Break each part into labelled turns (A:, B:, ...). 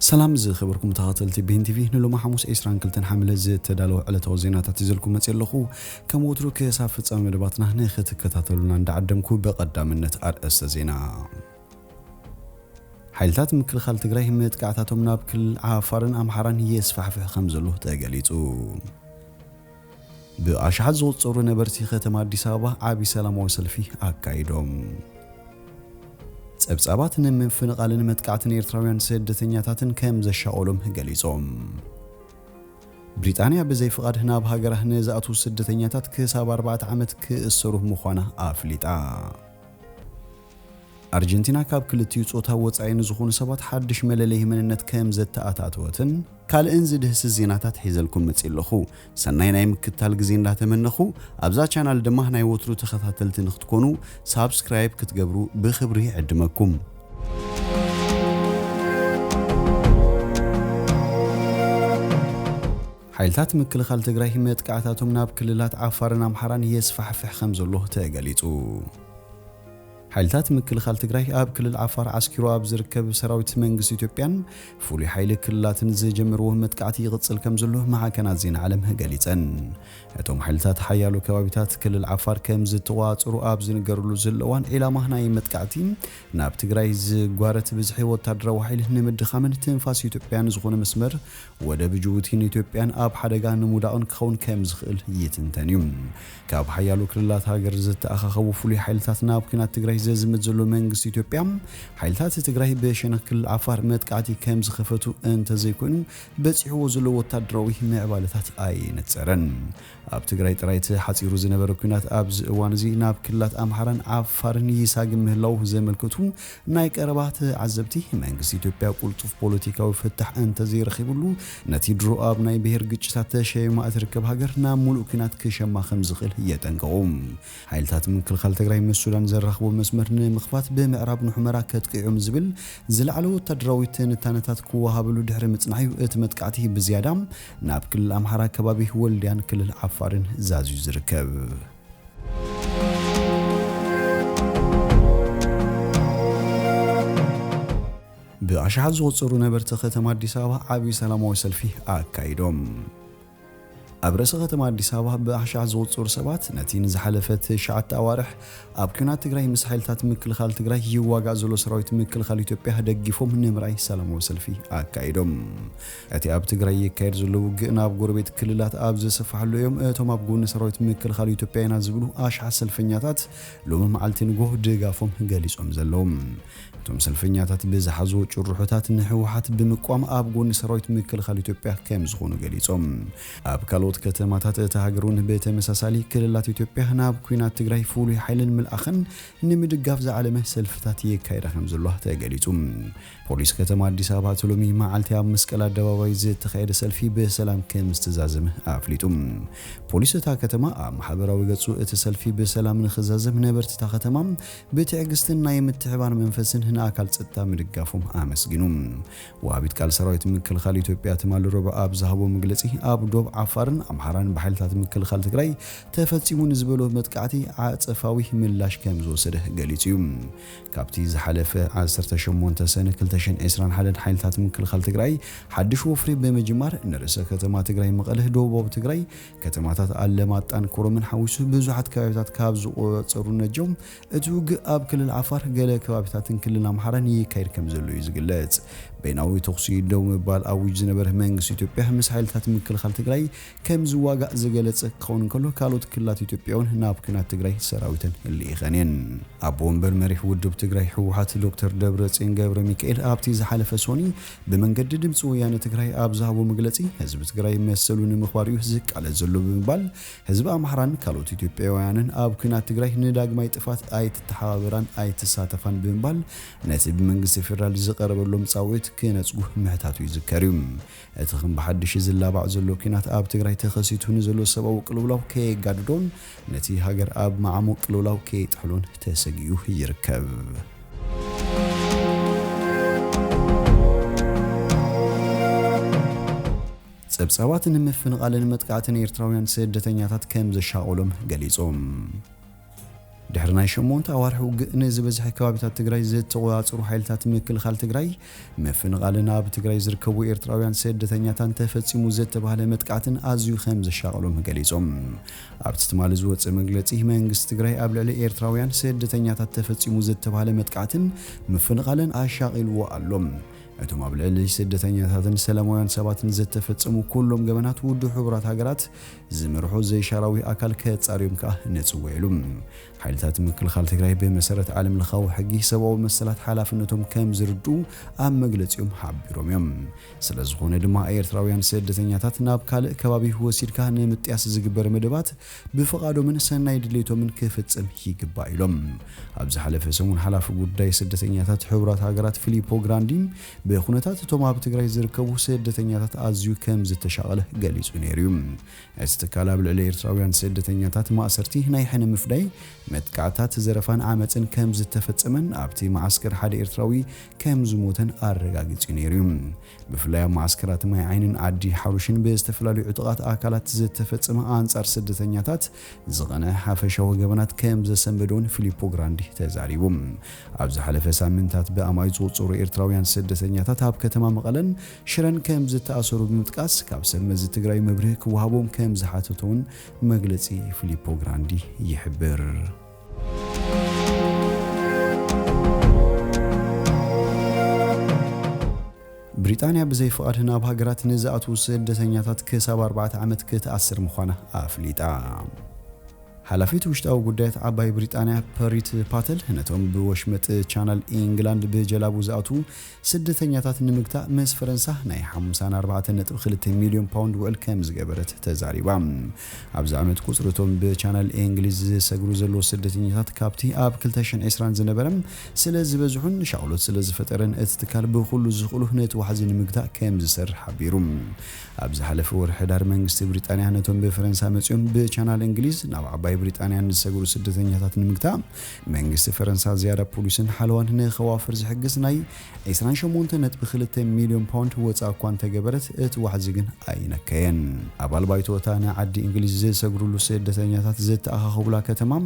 A: سلام زي خبركم تغطلتي بين تي في نلو محموس إسران كلتن حملة زي تدالو على توزينات تتزلكم متيلخو كم وترك يسافت أمر باتنا هنا كتاتلونا عند عدمكو بقدام النت أرأس زينا حيلتات مكل خال تجري همت كعتاتهم نابكل عافرن أمحران يسفح في خمزلو تاجليتو بأشحاد زوج صورة نبرتي ختم أديس أبا عبي سلام وسلفي أكايدهم سبسابات من فنقالن متقعتن إيرتراويان سدتنياتاتن كم زشاولم قليصوم بريطانيا بزي فقاد هنا بهاجره نزاتو سدتنياتات كساب 4 عامت كسروه مخانه أفليطا أرجنتينا كاب كلتيو صوتا وصاين زخون سبات حدش ملليه مننت كم زتاتاتوتن كال انزد هس زيناتات حيزلكم مصيلخو سناي ناي مكتال غزي እንዳተመነኹ አብዛ ቻናል ድማ ናይ ወትሩ ተኸታተልቲ ንኽትኮኑ ሳብስክራይብ ክትገብሩ ብኽብሪ ዕድመኩም حيلታት ምክልኻል ትግራይ መጥቃዕታቶም ናብ ክልላት ዓፋርን አምሓራን የስፋሕፍሕ ከም ዘሎ ተገሊጹ حيلتات مكل خال تجري أب كل العفار عسكروا أب زركب سراويت منجس إثيوبيان فولي حيل كلات نزي جمروه متقعتي غتصل كم زلوه مع كنات زين علمها جاليتن هتوم حيلتات حيالو كوابيتات كل العفار كم زتوات رو أب زين جرلو زلوان إلى ما هنا متقعتين ناب تجري زجارة بزحي وتدرى وحيل نمد خامن تنفاس إثيوبيان زغون مسمر وده بجوتين إثيوبيان أب حدقان مودعون كون كم زخل يتنتنيم كاب حيالو كلات هاجر زت أخو فولي حيلتات ناب كنات تجري زمت زلو منجس إثيوبيا حيلتات تجري بشنك كل عفار متقعتي كم زخفتو أنت زي كونو بتسحو زلو وتدروي معبالتات أي نتسرن أب تجري ترايت حتيرو زنبر كونات أبز وانزي ناب كلات أمحرن عفارن يساقم مهلوه زي ملكتو نايك أربعة عزبتي منجس إثيوبيا قلتو في بوليتيكا وفتح أنت زي رخيبلو نتيجرو أب ناي بهر قجتات شيء ما أتركب هاجر نام ملو كونات كشما خمزخل يتنقوم حيلتات من كل خال تجري من السودان زرخبو مسمرن مخفات بمعراب نحمرا كتقيعم زبل زلعلو تدراويتن تانتات كوها بلو دحر مصنعيو اتمتقعتي بزيادام ناب كل الامحرا كبابي ولديان كل العفارن زازو زركب بأشحال زوصرو نبرت ختم أديس أبا عبي سلام وسلفي أكايدهم أبرز ختم أديس أبا بأشحال زوصر سبات نتين زحلفت شعت أوارح أبكينات تجري مسحيلتات مكل خال تجري يواجع زلو سراويت مكل خال إثيوبيا دقيفهم نمرأي سلام وسلفي أكايدهم أتي أب تجري كير زلو جنا بقربت كللات أبز سفح له يوم أتوم أبقون سراويت مكل خال إثيوبيا نازبلو أشحال سلفنياتات لو معلتين جوه دقافهم جالس أمزلهم توم سلفنياتات بزحزو جروحات نحوحات بمقام أبقون سراويت مكل خال إثيوبيا كم زخونو جالسهم أب كالوت كتماتات تهاجرون بيت مساسالي كللات إثيوبيا هنا بكينات تجري فولي حيل أخن نمدقاف زعلمه سلفتاتي كايرا خمز الله تاقليتم بوليس كتما أديس أبا تلومي معالتي أب مسكالة دباباي زيت تخير سلفي بسلام كم استزازمه أفليتم بوليس تا كتما محابراوي قدسو اتسلفي بسلام نخزازم نبرت تا كتما بتعقستن نايم التعبان منفسن هنا أكال ستا مدقافهم آمسجنوم وابد كال سراويت من كل خالي توبيا تمال ربع أب زهبو مقلسي أب دوب عفارن أمحران بحيلتات من كل خال تقري تفتسيمون زبلو متقعتي عاطفاوي ملاش كم زوسده قاليتيوم كابتي زحلفه 18 سنه كلتشن اسران حلد حيلتات من كل خال تقري حدش وفري بمجمار نرسه كتما تقري مقله دوبو تقري كتماتات علماطان كورو من حوسو بزحت كابيتات كابز وصرو نجوم اتوق اب كل العفار قال كابيتاتن كلنا محرن يكاير كم زلو يزقلت بيناوي تقصي دوم بال اوج زنبر منجس إثيوبيا مس حيلتات من كل خال تقري كم زواقع زقلت كون كله كالوت كلات إثيوبياون هنا بكنات تقري سراويتن اللي خانين أبون برمريح ودب تقري حوحات دكتور دبرتسين جابر ميكائيل أبتي زحلف سوني بمنجد دمس ويانا تقري أبزها ومجلتي حزب تقري مسلون مخباريو زك على زلو بمبال حزب أمحران كالوت إثيوبياون أب كنات تقري نداق ما يتفات أي تتحاوران أي تساتفان بمبال ناسب منجس فيرال زقرب لهم تصويت كانت جوه محتاتو يذكرهم اتخم بحدش زلا بعض زلو كنات أب تقري تخسيتون زلو سبا وقلولاو كي قاددون نتي هاجر أب معمو قلولاو كي تحلون تسجيوه يركب سبساوات نمفن قالن متقعتن إيرتراويان سدتنياتات كم زشاولم قليصوم ድሕርናይ ሸሞንተ ኣዋርሑ ግእነ ዝበዝሐ ከባቢታት ትግራይ ዝተቆጻጸሩ ሓይልታት ምክልኻል ትግራይ መፍንቓልና ኣብ ትግራይ ዝርከቡ ኤርትራውያን ስደተኛታት ተፈጺሙ ዝተባሃለ መጥቃዕትን ኣዝዩ ከም ዘሻቐሎም ገሊጾም ኣብቲ ትማሊ ዝወፀ መግለጺ መንግስቲ ትግራይ ኣብ ልዕሊ ኤርትራውያን ስደተኛታት ተፈጺሙ ዝተባሃለ መጥቃዕትን ምፍንቓልን ኣሻቒልዎ ኣሎም እቶም ኣብ ልዕሊ ስደተኛታትን ሰላማውያን ሰባትን ዝተፈጸሙ ኩሎም ገበናት ውድብ ሕቡራት ሃገራት ዝምርሑ ዘይሻራዊ ኣካል ከጻርዮም ከዓ ነጽወይሉ ሓይልታት ምክልኻል ትግራይ ብመሰረት ዓለም ለኻዊ ሕጊ ሰብኣዊ መሰላት ሓላፍነቶም ከም ዝርዱ ኣብ መግለጺኦም ሓቢሮም እዮም ስለዝኾነ ድማ ኤርትራውያን ስደተኛታት ናብ ካልእ ከባቢ ወሲድካ ንምጥያስ ዝግበር መደባት ብፍቓዶምን ሰናይ ድሌቶምን ክፍጸም ይግባእ ኢሎም ኣብ ዝሓለፈ ሰሙን ሓላፊ ጉዳይ ስደተኛታት ሕቡራት ሃገራት ፊሊፖ ግራንዲ በኹነታት እቶም ኣብ ትግራይ ዝርከቡ ስደተኛታት ኣዝዩ ከም ዝተሻቐለ ገሊጹ ነይሩ እዚ ትካል ኣብ ልዕሊ ኤርትራውያን ስደተኛታት ማእሰርቲ ናይ ሕነ ምፍዳይ መጥቃዕታት ዘረፋን ዓመፅን ከም ዝተፈጸመን ኣብቲ ማዓስከር ሓደ ኤርትራዊ ከም ዝሞተን ኣረጋጊጹ ነይሩ ብፍላይ ኣብ ማዓስከራት ማይ ዓይንን ዓዲ ሓሩሽን ብዝተፈላለዩ ዕጡቓት ኣካላት ዝተፈጸመ ኣንጻር ስደተኛታት ዝቐነዐ ሓፈሻዊ ገበናት ከም ዘሰንበዶን ፊሊፖ ግራንዲ ተዛሪቡ ኣብ ዝሓለፈ ሳምንታት ብኣማይ ዝወፀሩ ኤርትራውያን ስደተኛታት ኣብ ከተማ መቐለን ሽረን ከም ዝተኣሰሩ ብምጥቃስ ካብ ሰመዚ ትግራይ መብርህ ክወሃቦም ከም ዝሓተተውን መግለጺ ፊሊፖ ግራንዲ ይሕብር ብሪጣንያ ብዘይ ፍቃድ ናብ ሃገራት ንዝኣትዉ ስደተኛታት ክሳብ 4 ዓመት ክትኣስር ምዃና ኣፍሊጣ ሓላፊት ውሽጣዊ ጉዳያት ዓባይ ብሪጣንያ ፐሪት ፓተል ነቶም ብወሽመጥ ቻናል ኢንግላንድ ብጀላቡ ዝኣትዉ ስደተኛታት ንምግታእ ምስ ፈረንሳ ናይ 54.2 ሚልዮን ፓውንድ ውዕል ከም ዝገበረት ተዛሪባ ኣብዚ ዓመት ቁጽርቶም ብቻናል እንግሊዝ ዝሰግሩ ዘለዉ ስደተኛታት ካብቲ ኣብ 2020 ዝነበረ ስለ ዝበዝሑን ሻቅሎት ስለ ዝፈጠረን እቲ ትካል ብኩሉ ዝኽእሉ ነቲ ዋሕዚ ንምግታእ ከም ዝሰርሕ ሓቢሩ ኣብ ዝሓለፈ ወር ሕዳር መንግስቲ ብሪጣንያ ነቶም ብፈረንሳ መጽኦም ብቻናል እንግሊዝ ናብ ዓባይ ብሪጣንያ ዝሰግሩ ስደተኛታት ንምግታእ መንግስቲ ፈረንሳ ዝያዳ ፖሊስን ሓለዋን ንኸዋፍር ዝሕግዝ ናይ 28.2 ሚልዮን ፓውንድ ወጻኢ እኳ እንተገበረት እቲ ዋሕዚ ግን ኣይነከየን ኣባል ባይቶታ ንዓዲ እንግሊዝ ዝሰግሩሉ ስደተኛታት ዝተኣኻኸቡላ ከተማ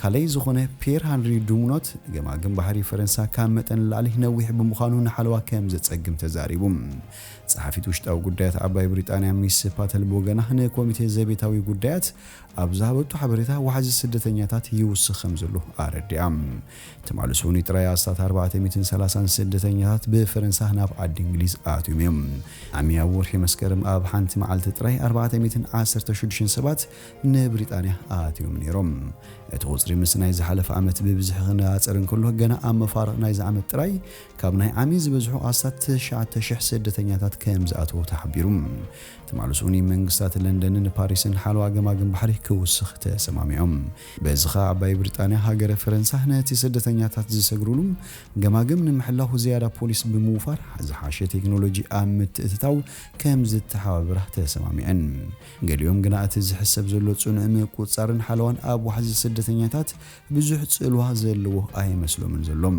A: ካልይ ዝኾነ ፒየር ሃንሪ ዱሙኖት ገማግም ባሕሪ ፈረንሳ ካብ መጠን ላዕሊ ነዊሕ ብምዃኑ ንሓለዋ ከም ዘጸግም ተዛሪቡ ጸሓፊት ውሽጣዊ ጉዳያት ዓባይ ብሪጣንያ ሚስ ፓተል ቦገና ንኮሚቴ ዘቤታዊ ጉዳያት ኣብ ዝሃበቱ ሓበሬታ ዋሕዚ ስደተኛታት ይውስኽ ከም ዘሎ ኣረዲኣ ተማልሱኒ ጥራይ ኣስታት 430 ስደተኛታት ብፈረንሳ ናብ ዓዲ እንግሊዝ ኣትዮም እዮም ዓሚያ ወርሒ መስከረም ኣብ ሓንቲ መዓልቲ ጥራይ 416 ሰባት ንብሪጣንያ ኣትዮም ነይሮም እቲ ቁጽሪ ምስ ናይ ዝሓለፈ ዓመት ብብዝሒ ክነጻጸር እንከሎ ገና ኣብ መፋርቕ ናይ ዝዓመት ጥራይ ካብ ናይ ዓሚ ዝበዝሑ ኣስታት 9,000 ስደተኛታት ከም ዝኣተዉ ተሓቢሩ ተማልሱኒ መንግስታት ለንደንን ፓሪስን ሓለዋ ገማግም ባሕሪ ክውስኽ ተሰማሚዖም በዝኻ ዓባይ ብሪጣንያ ሃገረ ፈረንሳ ነቲ ስደተኛታት ዝሰግሩሉ ገማግም ንምሕላው ዝያዳ ፖሊስ ብምውፋር ዝሓሸ ቴክኖሎጂ ኣብ ምትእትታው ከም ዝተሓባበራ ተሰማሚዐን ገሊኦም ግና እቲ ዝሕሰብ ዘሎ ጽኑዕ ምቁጽጻርን ሓለዋን ኣብ ዋሕዚ ስደተኛታት ብዙሕ ጽልዋ ዘለዎ ኣይመስሎምን ዘሎም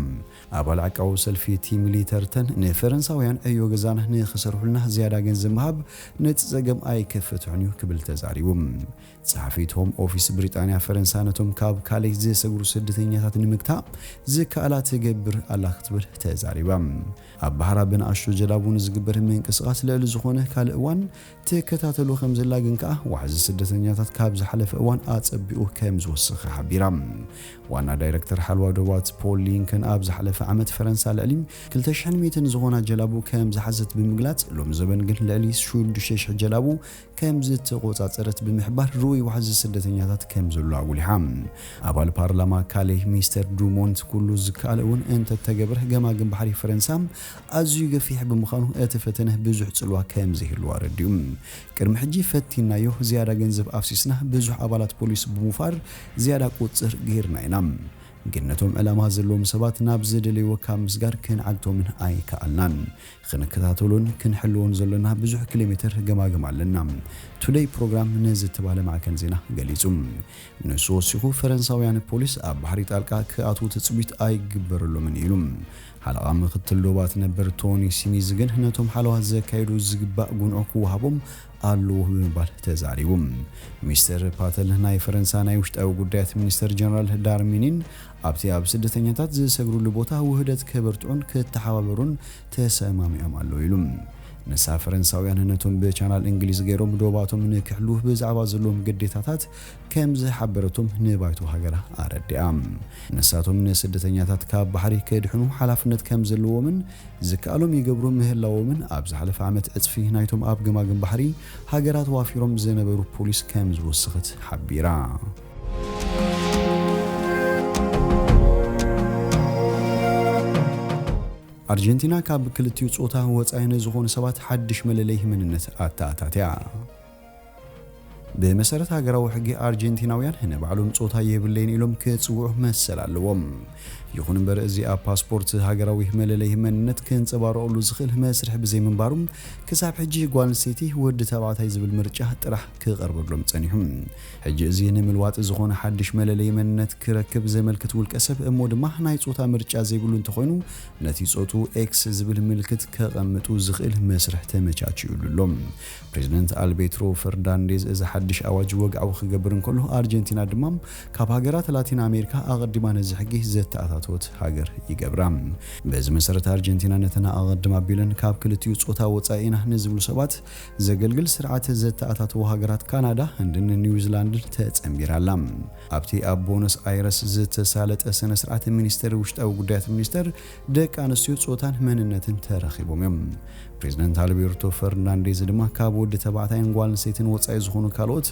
A: ኣባል ዓቃዊ ሰልፊ ቲም ሊተርተን ንፈረንሳውያን ዕዮ ገዛና ንኽሰርሑልና ዝያዳ ገንዘብ ምሃብ ነቲ ጸገም ኣይከፍትሑን እዩ ክብል ተዛሪቡ ጸሓፊት ሆም ኦፊስ ብሪጣንያ ፈረንሳ ነቶም ካብ ካልእ ዝሰግሩ ስደተኛታት ንምግታእ ዝከኣላ ትገብር ኣላ ክትብል ተዛሪባ ኣብ ባሕራ ብንኣሽቱ ጀላቡን ዝግበር ምንቅስቓስ ልዕሊ ዝኾነ ካልእ እዋን ትከታተሉ ከም ዘላ ግን ከዓ ዋሕዚ ስደተኛታት ካብ ዝሓለፈ እዋን ኣጸቢቑ ከም ዝወስኽ ሓቢራ ዋና ዳይሬክተር ሓልዋ ዶባት ፖል ሊንከን ኣብ ዝሓለፈ ዓመት ፈረንሳ ልዕሊ 200 ዝኾና ጀላቡ ከም ዝሓዘት ብምግላጽ ሎም ዘበን ግን ልዕሊ 6,000 ጀላቡ ከም ዝተቆጻጸረት ብምሕባር ሩይ ዋሕዚ ስደተኛታት ከም ዘሎ ኣጉሊሓ ኣባል ፓርላማ ካሌህ ሚስተር ዱሞንት ኩሉ ዝከኣለ እውን እንተተገብረ ገማግም ባሕሪ ፈረንሳ ኣዝዩ ገፊሕ ብምዃኑ እቲ ፈተነ ብዙሕ ጽልዋ ከም ዝህልዋ ረዲዩ ቅድሚ ሕጂ ፈቲናዮ ዝያዳ ገንዘብ ኣፍሲስና ብዙሕ ኣባላት ፖሊስ ብምውፋር ዝያዳ ቁጽር ገይርና ኢና ግን ነቶም ዕላማ ዘለዎም ሰባት ናብ ዝደልይዎ ካብ ምስጋር ክንዓግቶምን ኣይከኣልናን ክንከታተሉን ክንሕልዎን ዘለና ብዙሕ ኪሎሜትር ገማግም ኣለና ቱዴይ ፕሮግራም ንዝተባለ ማዕከን ዜና ገሊጹ ንሱ ወሲኹ ፈረንሳውያን ፖሊስ ኣብ ባሕሪ ጣልቃ ክኣትዉ ትጽቢት ኣይግበረሎምን ኢሉ ሓለቓ ምክትል ዶባት ነበር ቶኒ ሲሚዝ ግን ነቶም ሓለዋ ዘካይዱ ዝግባእ ጉንዑ ክወሃቦም ኣለዎ ብምባል ተዛሪቦም ሚስተር ፓተል ናይ ፈረንሳይ ናይ ውሽጣዊ ጉዳያት ሚኒስተር ጀነራል ዳርሚኒን ኣብቲ ኣብ ስደተኛታት ዝሰግሩሉ ቦታ ውህደት ከበርትዑን ከተሓባበሩን ተሰማሚዖም ኣለዉ ኢሉ ነሳ ፈረንሳውያን ነቶም በቻናል እንግሊዝ ገይሮም ዶባቶም ንክሕሉ ብዛዕባ ዘለዎም ግዴታታት ከም ዝሓበረቶም ንባይቱ ሃገራ ኣረዲኣም ነሳቶም ንስደተኛታት ካብ ባሕሪ ከድሕኑ ሓላፍነት ከም ዘለዎምን ዝከኣሎም ይገብሩ ምህላዎምን ኣብ ዝሓለፈ ዓመት ዕፅፊ ናይቶም ኣብ ገማግም ባሕሪ ሃገራት ዋፊሮም ዝነበሩ ፖሊስ ከም ዝወስኽት ሓቢራ አርጀንቲና ካብ ክልቲኡ ጾታ ወጻይነ ዝኾኑ ሰባት ሓድሽ መለለይ መንነት ኣታኣታትያ በመሰረት ሃገራዊ ሕጊ አርጀንቲናውያን ንባዕሎም ጾታ የብለይን ኢሎም ክጽውዑ መሰል ኣለዎም ይኹን እምበር እዚ ኣብ ፓስፖርት ሃገራዊ መለለይ መንነት ከንጸባርቑሉ ዝኽእል መስርሕ ብዘይ ምንባሩም ክሳብ ሕጂ ጓል ኣንስተይቲ ወዲ ተባዕታይ ዝብል ምርጫ ጥራሕ ክቐርበሎም ጸኒሖም ሕጂ እዚ ንምልዋጥ ዝኾነ ሓድሽ መለለይ መንነት ክረክብ ዘመልክት ውልቀ ሰብ እሞ ድማ ናይ ጾታ ምርጫ ዘይብሉ እንተኾይኑ ነቲ ጾቱ ኤክስ ዝብል ምልክት ከቐምጡ ዝኽእል መስርሕ ተመቻችዩሉሎም ፕሬዝዳንት አልቤርቶ ፈርናንዴዝ እዚ ሓድሽ ኣዋጅ ወግዓዊ ክገብር እንከሎ አርጀንቲና ድማ ካብ ሃገራት ላቲን አሜሪካ ኣቐዲማ ነዚ ሕጊ ዘተኣታተወት ሃገር ይገብራ በዚ መሰረት አርጀንቲና ነተና ኣቐድማ ቢለን ካብ ክልቲኡ ጾታ ወጻኢና ንዝብሉ ሰባት ዘገልግል ስርዓት ዘተኣታተው ሃገራት ካናዳ ህንድን ኒውዚላንድ ተጸምቢራላ ኣብቲ ኣብ ቦነስ አይረስ ዝተሳለጠ ስነ ስርዓት ሚኒስተር ውሽጣዊ ጉዳያት ሚኒስተር ደቂ ኣንስትዮ ጾታን መንነትን ተረኺቦም እዮም ፕሬዝዳንት አልቤርቶ ፈርናንዴዝ ድማ ካብ ወዲ ተባዕታይን ጓል ኣንስተይትን ወጻኢ ዝኾኑ ካልኦት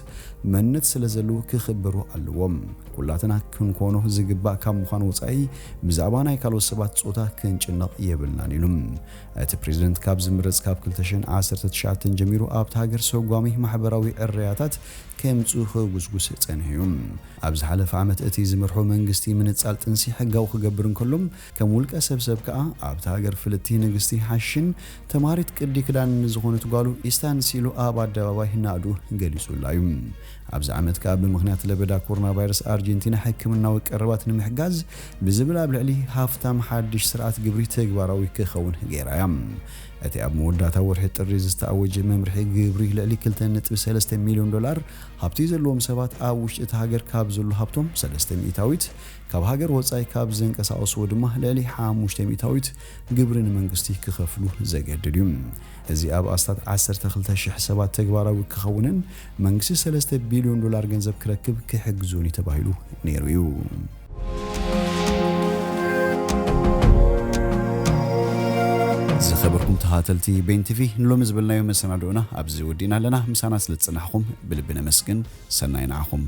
A: መንነት ስለዘለዉ ክኽበሩ ኣለዎም ኩላትና ክንኮኖ ዝግባእ ካብ ምዃኑ ወጻኢ ብዛዕባ ናይ ካልኦት ሰባት ጾታ ክንጭነቕ የብልናን ኢሎም እቲ ፕሬዝዳንት ካብ ዝምረጽ ካብ 2019 ጀሚሩ ኣብቲ ሃገር ሰጓሚ ማሕበራዊ ዕርያታት ከምፁ ክጉስጉስ ጸኒሖም ኣብ ዝሓለፈ ዓመት እቲ ዝመርሖ መንግስቲ ምንጻል ጥንሲ ሕጋዊ ክገብር እንከሎም ከም ውልቀ ሰብ ከዓ ኣብቲ ሃገር ፍልቲ ንግስቲ ሓሽን ተማሪት ቅዲ ክዳን ዝኾነት ጓሉ ኢስታንሲሉ ኣብ ኣደባባይ ናዱ ገሊጹላዩ ኣብዚ ዓመት ካብ ብምኽንያት ለበዳ ኮሮና ቫይረስ አርጀንቲና ሕክምናዊ ቀረባት ንምሕጋዝ ብዝብል ኣብ ልዕሊ ሃፍታም ሓድሽ ስርዓት ግብሪ ተግባራዊ ክኸውን ገይራያ እቲ ኣብ መወዳእታ ወርሒ ጥሪ ዝተኣወጀ መምርሒ ግብሪ ልዕሊ 2.3 ሚልዮን ዶላር ሃብቲ ዘለዎም ሰባት ኣብ ውሽጢ እቲ ሃገር ካብ ዘሎ ሃብቶም 3 ሚእታዊት ካብ ሃገር ወጻኢ ካብ ዘንቀሳቐሱ ድማ ልዕሊ 5 ሚእታዊት ግብሪ ንመንግስቲ ክኸፍሉ ዘገድድ እዩ እዚ ኣብ ኣስታት 12,000 ሰባት ተግባራዊ ክኸውንን መንግስቲ 3 ቢልዮን ዶላር ገንዘብ ክረክብ ክሕግዙን ተባሂሉ ነይሩ እዩ ዝኸበርኩም ተኸታተልቲ ቤን ቲቪ ንሎሚ ዝብልናዮ መሰናዶና ኣብዚ ወዲና ኣለና ምሳና ስለ ዝጽናሕኩም ብልቢ ነመስግን ሰናይ ንዓኹም